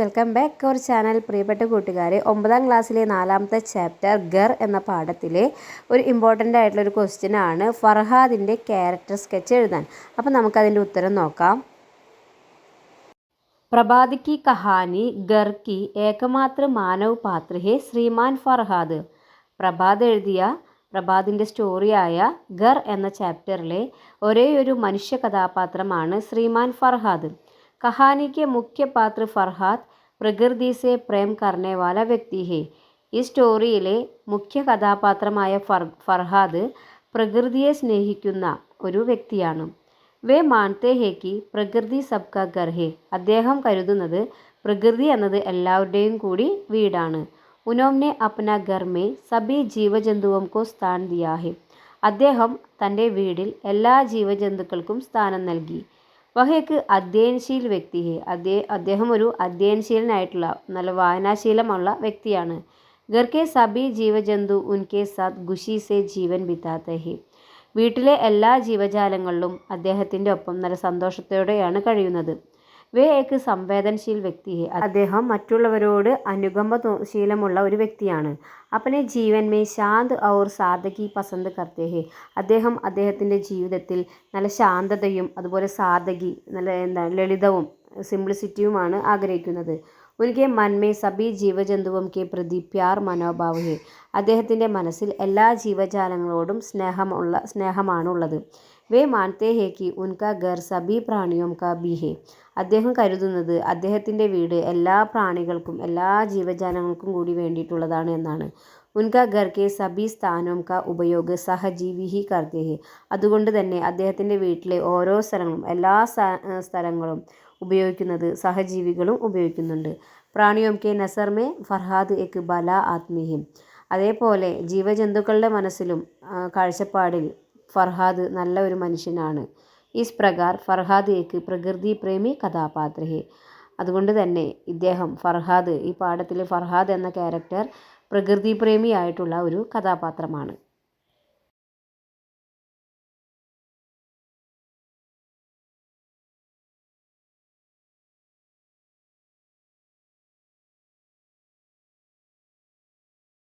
Welcome back our channel. പ്രിയപ്പെട്ട കൂട്ടുകാരെ, 9ാം ക്ലാസ്സിലെ 4ാമത്തെ ചാപ്റ്റർ ഗർ എന്ന പാഠത്തിലെ ഒരു ഇമ്പോർട്ടൻ്റ് ആയിട്ടുള്ളൊരു ക്വസ്റ്റ്യൻ ആണ് ഫർഹാദിൻ്റെ ക്യാരക്ടർ സ്കെച്ച് എഴുതാൻ. അപ്പോൾ നമുക്കതിൻ്റെ ഉത്തരം നോക്കാം. പ്രഭാത് की कहानी घर की एकमात्र मानव पात्र है ശ്രീമാൻ ഫർഹാദ്. പ്രഭാതിൻ്റെ സ്റ്റോറിയായ ഗർ എന്ന ചാപ്റ്ററിലെ ഒരേയൊരു മനുഷ്യ കഥാപാത്രമാണ് ശ്രീമാൻ ഫർഹാദ്. कहानी के मुख्य पात्र ഫർഹാദ് പ്രകൃതി സെ പ്രേം കർണേ വാല വ്യക്തി ഹെ. ഈ സ്റ്റോറിയിലെ മുഖ്യ കഥാപാത്രമായ ഫർഹാദ് പ്രകൃതിയെ സ്നേഹിക്കുന്ന ഒരു വ്യക്തിയാണ്. വേ മാൻതേ ഹെ കി പ്രകൃതി സബ്കാ ഘർ ഹെ. അദ്ദേഹം കരുതുന്നത് പ്രകൃതി എന്നത് എല്ലാവരുടെയും കൂടി വീടാണ്. ഉനോംനെ അപ്നാ ഘർ മേ സബി ജീവജന്തുവും കോ സ്ഥാൻ ദിയാ ഹെ. അദ്ദേഹം തൻ്റെ വീടിൽ എല്ലാ ജീവജന്തുക്കൾക്കും സ്ഥാനം നൽകി. വഹേക്ക് അധ്യയനശീൽ വ്യക്തി ഹെ. അദ്ദേഹം ഒരു അധ്യയനശീലനായിട്ടുള്ള നല്ല വായനാശീലമുള്ള വ്യക്തിയാണ്. ഘർ കെ സബി ജീവജന്തു ഉൻകെ സാത്ത് ഖുഷി സെ ജീവൻ ബിതാത്തെ ഹെ. വീട്ടിലെ എല്ലാ ജീവജാലങ്ങളിലും അദ്ദേഹത്തിൻ്റെ ഒപ്പം നല്ല സന്തോഷത്തോടെയാണ് കഴിയുന്നത്. വേ ഏക്ക് സംവേദനശീൽ വ്യക്തി ഹെ. അദ്ദേഹം മറ്റുള്ളവരോട് അനുകമ്പശീലമുള്ള ഒരു വ്യക്തിയാണ്. അപ്പനെ ജീവൻ മേ ശാന്ത് ഔർ സാദഗി പസന്ത് കർത്തേ ഹെ. അദ്ദേഹത്തിൻ്റെ ജീവിതത്തിൽ നല്ല ശാന്തതയും അതുപോലെ സാദഗി നല്ല ലളിതവും സിംപ്ലിസിറ്റിയുമാണ് ആഗ്രഹിക്കുന്നത്. ഉനക്കെ മൻമേ സബി ജീവജന്തുവും കെ പ്രതി പ്യാർ മനോഭാവ് ഹെ. അദ്ദേഹത്തിൻ്റെ മനസ്സിൽ എല്ലാ ജീവജാലങ്ങളോടും സ്നേഹമാണുള്ളത്. വേ മാൻതേ ഹെ കി ഉൻകാ ഘർ സബി പ്രാണിയോം കാ ബി ഹെ. അദ്ദേഹം കരുതുന്നത് അദ്ദേഹത്തിൻ്റെ വീട് എല്ലാ പ്രാണികൾക്കും എല്ലാ ജീവജാലങ്ങൾക്കും കൂടി വേണ്ടിയിട്ടുള്ളതാണ് എന്നാണ്. ഉൻകാ ഘർ കെ സബി സ്ഥാനോം കാ ഉപയോഗ സഹജീവി ഹി കർത്തേ ഹെ. അതുകൊണ്ട് തന്നെ അദ്ദേഹത്തിൻ്റെ വീട്ടിലെ ഓരോ സ്ഥലങ്ങളും എല്ലാ സ്ഥലങ്ങളും ഉപയോഗിക്കുന്നത് സഹജീവികളും ഉപയോഗിക്കുന്നുണ്ട്. പ്രാണിയോം കെ നസർ മേ ഫർഹാദ് എക്ക് ബല ആത്മി ഹെ. അതേപോലെ ജീവജന്തുക്കളുടെ മനസ്സിലും കാഴ്ചപ്പാടിൽ ഫർഹാദ് നല്ല ഒരു മനുഷ്യനാണ്. ഇസ് പ്രകാർ ഫർഹാദ് ഏക്ക് പ്രകൃതി പ്രേമി കഥാപാത്ര ഹെ. അതുകൊണ്ട് തന്നെ ഈ പാഠത്തിൽ ഫർഹാദ് എന്ന ക്യാരക്ടർ പ്രകൃതി പ്രേമിയായിട്ടുള്ള ഒരു കഥാപാത്രമാണ്.